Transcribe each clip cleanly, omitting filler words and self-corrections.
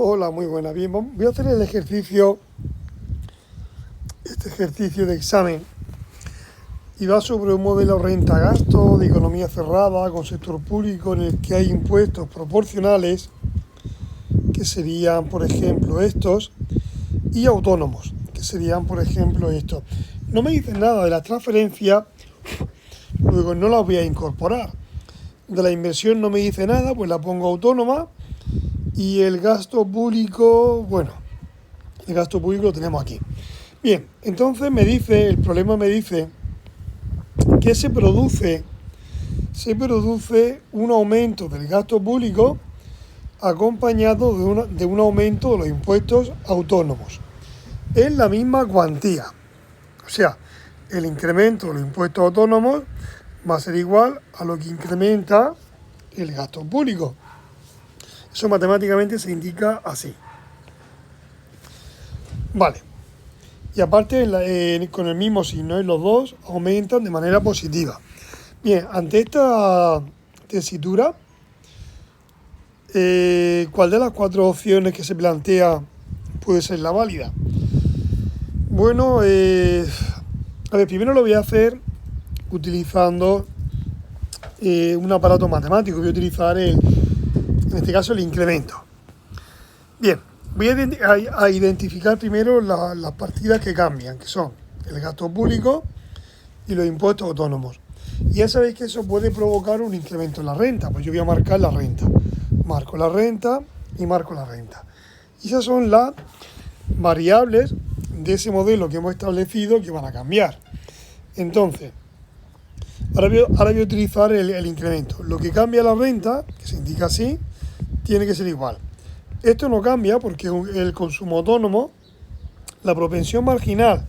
Hola, muy buena. Bien, voy a hacer el ejercicio, este ejercicio de examen, y va sobre un modelo renta-gasto de economía cerrada con sector público en el que hay impuestos proporcionales, que serían, por ejemplo, estos, y autónomos, que serían, por ejemplo, estos. No me dicen nada de la transferencia, luego no la voy a incorporar. De la inversión no me dice nada, pues la pongo autónoma. Y el gasto público, bueno, el gasto público lo tenemos aquí. Bien, entonces el problema me dice que se produce un aumento del gasto público acompañado de un aumento de los impuestos autónomos. Es la misma cuantía. O sea, el incremento de los impuestos autónomos va a ser igual a lo que incrementa el gasto público. Eso matemáticamente se indica así. Vale. Y aparte, con el mismo signo, los dos aumentan de manera positiva. Bien, ante esta tesitura, ¿cuál de las cuatro opciones que se plantea puede ser la válida? Bueno, a ver, primero lo voy a hacer utilizando un aparato matemático. Voy a utilizar, en este caso, el incremento. Bien, voy a identificar primero las partidas que cambian, que son el gasto público y los impuestos autónomos. Y ya sabéis que eso puede provocar un incremento en la renta. Pues yo voy a marcar la renta. Marco la renta y marco la renta. Y esas son las variables de ese modelo que hemos establecido que van a cambiar. Entonces, ahora voy a utilizar el incremento. Lo que cambia la renta, que se indica así, tiene que ser igual. Esto no cambia porque el consumo autónomo, la propensión marginal,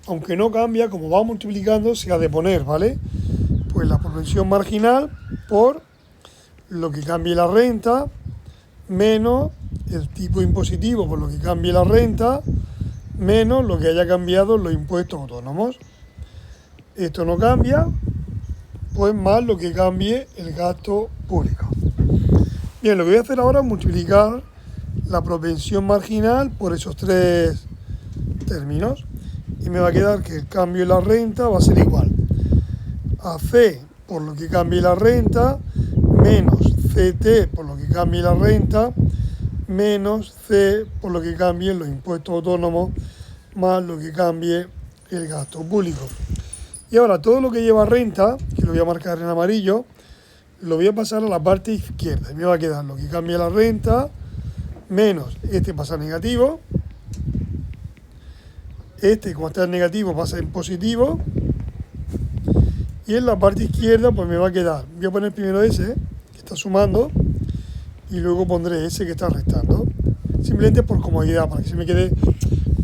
aunque no cambia, como va multiplicando, se ha de poner, ¿vale? Pues la propensión marginal por lo que cambie la renta, menos el tipo impositivo por lo que cambie la renta, menos lo que haya cambiado los impuestos autónomos. Esto no cambia, pues más lo que cambie el gasto público. Bien, lo que voy a hacer ahora es multiplicar la propensión marginal por esos tres términos y me va a quedar que el cambio en la renta va a ser igual a C por lo que cambie la renta menos CT por lo que cambie la renta menos C por lo que cambien los impuestos autónomos más lo que cambie el gasto público. Y ahora todo lo que lleva renta, que lo voy a marcar en amarillo, lo voy a pasar a la parte izquierda. Me va a quedar lo que cambia la renta menos este pasa a negativo. Este, como está en negativo, pasa en positivo. Y en la parte izquierda, pues me va a quedar. Voy a poner primero ese, que está sumando, y luego pondré ese que está restando. Simplemente por comodidad, para que se me quede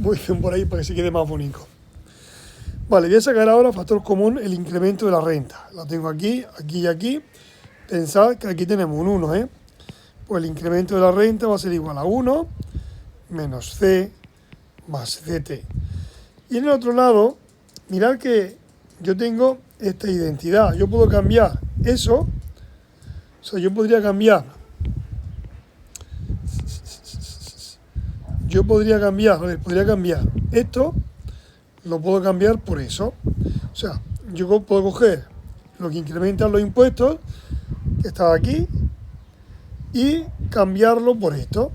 muy bien por ahí, para que se quede más bonito. Vale, voy a sacar ahora factor común el incremento de la renta. Lo tengo aquí, aquí y aquí. Pensad que aquí tenemos un 1, ¿eh? Pues el incremento de la renta va a ser igual a 1 menos C más CT. Y en el otro lado, mirad que yo tengo esta identidad. Yo puedo cambiar eso. O sea, yo podría cambiar. Podría cambiar esto. Lo puedo cambiar por eso. O sea, yo puedo coger lo que incrementan los impuestos, que está aquí, y cambiarlo por esto.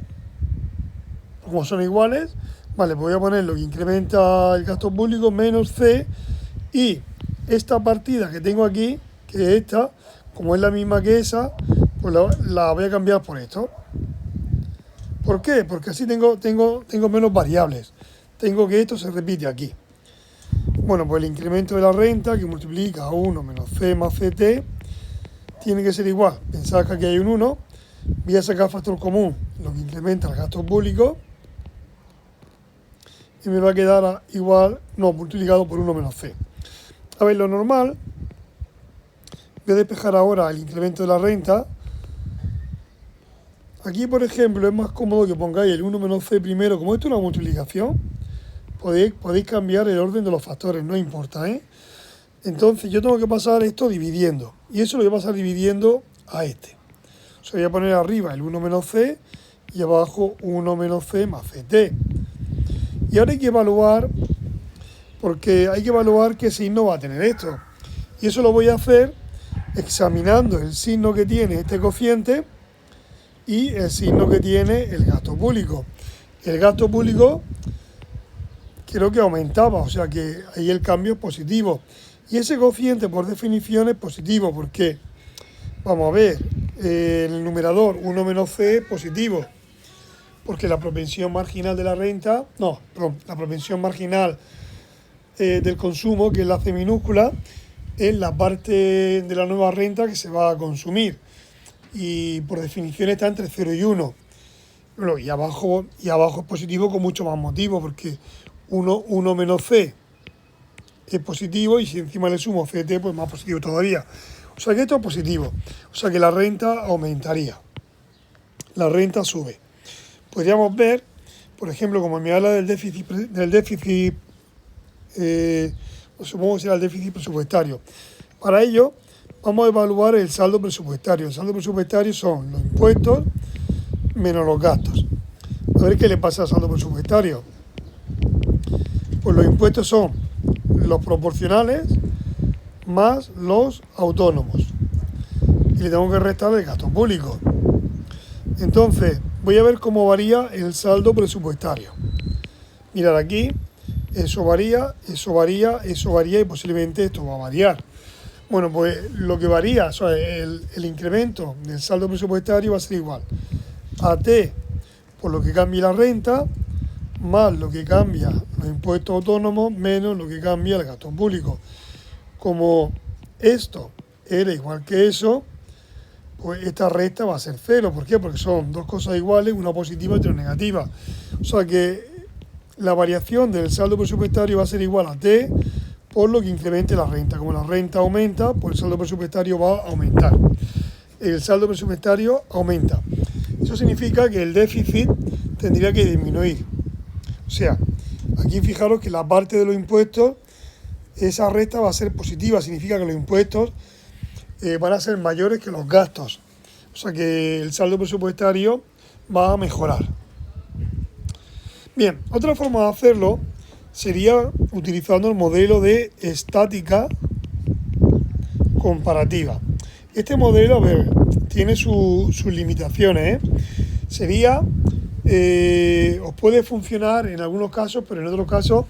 Como son iguales, vale, pues voy a poner lo que incrementa el gasto público menos C, y esta partida que tengo aquí, que es esta, como es la misma que esa, pues la voy a cambiar por esto. ¿Por qué? Porque así tengo menos variables. Tengo que esto se repite aquí. Bueno, pues el incremento de la renta, que multiplica a 1 menos C más CT, tiene que ser igual. Pensad que aquí hay un 1. Voy a sacar factor común, lo que incrementa el gasto público, y me va a quedar igual, no, multiplicado por 1 menos C. A ver, lo normal, voy a despejar ahora el incremento de la renta. Aquí, por ejemplo, es más cómodo que pongáis el 1 menos C primero. Como esto es una multiplicación, podéis cambiar el orden de los factores, no importa, ¿eh? Entonces yo tengo que pasar esto dividiendo, y eso lo voy a pasar dividiendo a este. O sea, voy a poner arriba el 1 menos C y abajo 1 menos C más CT. Y ahora hay que evaluar, porque hay que evaluar qué signo va a tener esto. Y eso lo voy a hacer examinando el signo que tiene este cociente y el signo que tiene el gasto público. El gasto público creo que aumentaba, o sea que ahí el cambio es positivo. Y ese cociente por definición es positivo, porque, vamos a ver, el numerador 1 menos C es positivo, porque la propensión marginal de la renta, la propensión marginal del consumo, que es la C minúscula, es la parte de la nueva renta que se va a consumir. Y por definición está entre 0 y 1. Bueno, y abajo es positivo con mucho más motivo, porque 1 menos C es positivo y si encima le sumo CT, pues más positivo todavía. O sea que esto es positivo. O sea que la renta aumentaría. La renta sube. Podríamos ver, por ejemplo, como me habla del déficit supongo que será el déficit presupuestario. Para ello, vamos a evaluar el saldo presupuestario. El saldo presupuestario son los impuestos menos los gastos. A ver qué le pasa al saldo presupuestario. Pues los impuestos son los proporcionales más los autónomos. Y le tengo que restar el gasto público. Entonces, voy a ver cómo varía el saldo presupuestario. Mirad aquí, eso varía y posiblemente esto va a variar. Bueno, pues lo que varía, o sea, el incremento del saldo presupuestario va a ser igual a T por lo que cambia la renta, más lo que cambia los impuestos autónomos, menos lo que cambia el gasto público. Como esto era igual que eso, pues esta resta va a ser cero. ¿Por qué? Porque son dos cosas iguales, una positiva y otra negativa. O sea que la variación del saldo presupuestario va a ser igual a T por lo que incremente la renta. Como la renta aumenta, pues el saldo presupuestario va a aumentar. El saldo presupuestario aumenta. Eso significa que el déficit tendría que disminuir. O sea, aquí fijaros que la parte de los impuestos, esa resta va a ser positiva. Significa que los impuestos van a ser mayores que los gastos. O sea que el saldo presupuestario va a mejorar. Bien, otra forma de hacerlo sería utilizando el modelo de estática comparativa. Este modelo, a ver, tiene sus limitaciones, Sería, os puede funcionar en algunos casos, pero en otros casos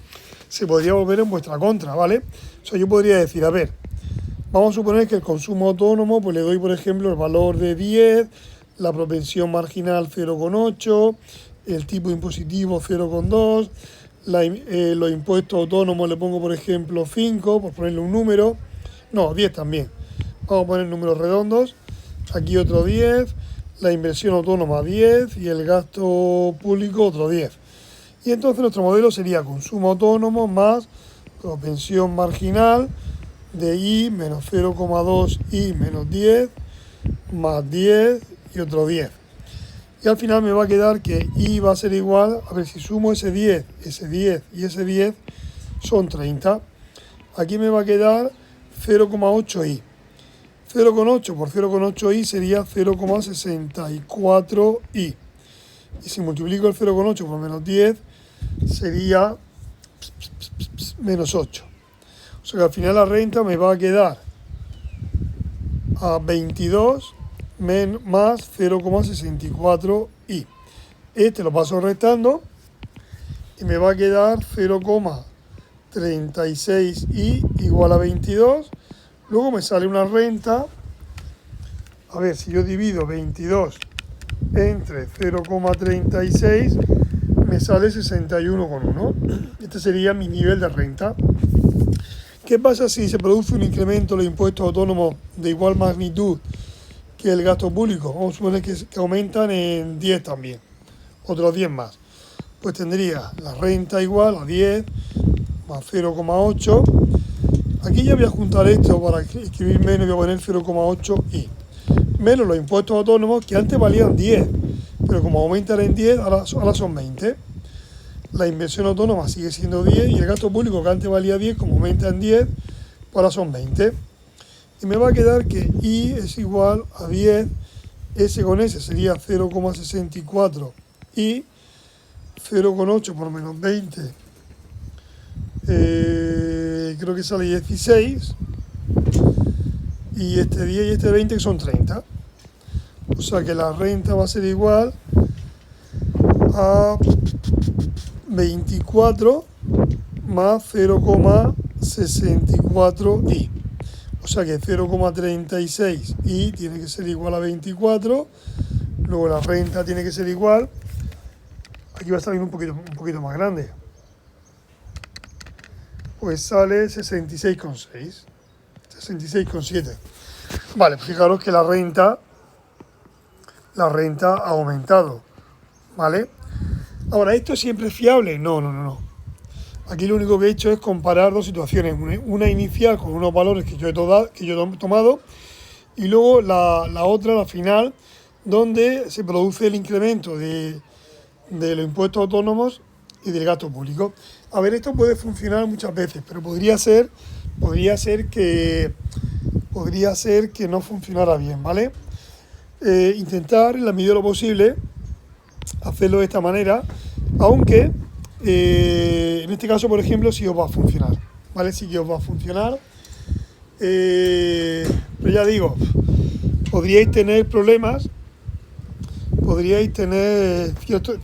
se podría volver en vuestra contra, ¿vale? O sea, yo podría decir, a ver, vamos a suponer que el consumo autónomo, pues le doy, por ejemplo, el valor de 10, la propensión marginal 0,8, el tipo impositivo 0,2, los impuestos autónomos le pongo, por ejemplo, 5, por ponerle un número. No, 10 también. Vamos a poner números redondos. Aquí otro 10, la inversión autónoma 10 y el gasto público otro 10. Y entonces nuestro modelo sería consumo autónomo más propensión marginal de I menos 0,2 I menos 10 más 10 y otro 10. Y al final me va a quedar que I va a ser igual, a ver si sumo ese 10 y ese 10 son 30. Aquí me va a quedar 0,8 I. 0,8 por 0,8 I sería 0,64 I. Y si multiplico el 0,8 por menos 10 sería menos 8. O sea que al final la renta me va a quedar a 22 más 0,64 I. Este lo paso restando y me va a quedar 0,36 I igual a 22. Luego me sale una renta, a ver, si yo divido 22 entre 0,36, me sale 61,1. Este sería mi nivel de renta. ¿Qué pasa si se produce un incremento de los impuestos autónomos de igual magnitud que el gasto público? Vamos a suponer que aumentan en 10 también, otros 10 más. Pues tendría la renta igual a 10 más 0,8. Aquí ya voy a juntar esto para escribir menos, voy a poner 0,8i. Menos los impuestos autónomos que antes valían 10, pero como aumentan en 10, ahora son 20. La inversión autónoma sigue siendo 10 y el gasto público que antes valía 10, como aumenta en 10, pues ahora son 20. Y me va a quedar que I es igual a 10 S con S sería 0,64 y 0,8 por menos 20, creo que sale 16, y este 10 y este 20 que son 30. O sea que la renta va a ser igual a 24 más 0,64i. O sea que 0,36i tiene que ser igual a 24. Luego la renta tiene que ser igual. Aquí va a salir un poquito más grande. Pues sale 66,6. 66,7. Vale, fijaros que la renta ha aumentado. ¿Vale? Ahora, ¿esto siempre es fiable? No. Aquí lo único que he hecho es comparar dos situaciones. Una inicial con unos valores que yo he tomado y luego la otra, la final, donde se produce el incremento de los impuestos autónomos y del gasto público. A ver, esto puede funcionar muchas veces, pero podría ser que no funcionara bien, ¿vale? Intentar, en la medida de lo posible, hacerlo de esta manera, aunque en este caso, por ejemplo, sí os va a funcionar, ¿vale? Sí que os va a funcionar, pero ya digo, podríais tener problemas, podríais tener cierto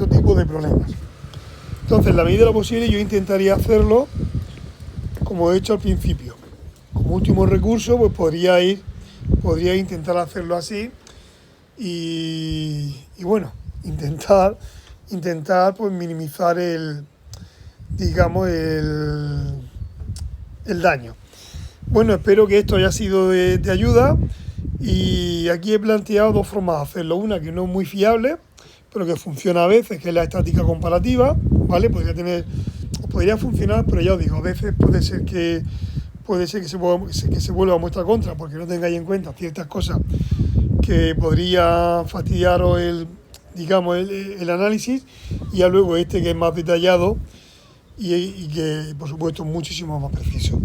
tipo de problemas. Entonces, en la medida de lo posible, yo intentaría hacerlo como he hecho al principio. Como último recurso, pues podría intentar hacerlo así y bueno, intentar pues minimizar el daño. Bueno, espero que esto haya sido de ayuda, y aquí he planteado dos formas de hacerlo. Una que no es muy fiable, pero que funciona a veces, que es la estadística comparativa, ¿vale? Podría funcionar, pero ya os digo, a veces puede ser que se vuelva a vuestra contra, porque no tengáis en cuenta ciertas cosas que podría fastidiaros el análisis, y ya luego que es más detallado y que, por supuesto, muchísimo más preciso.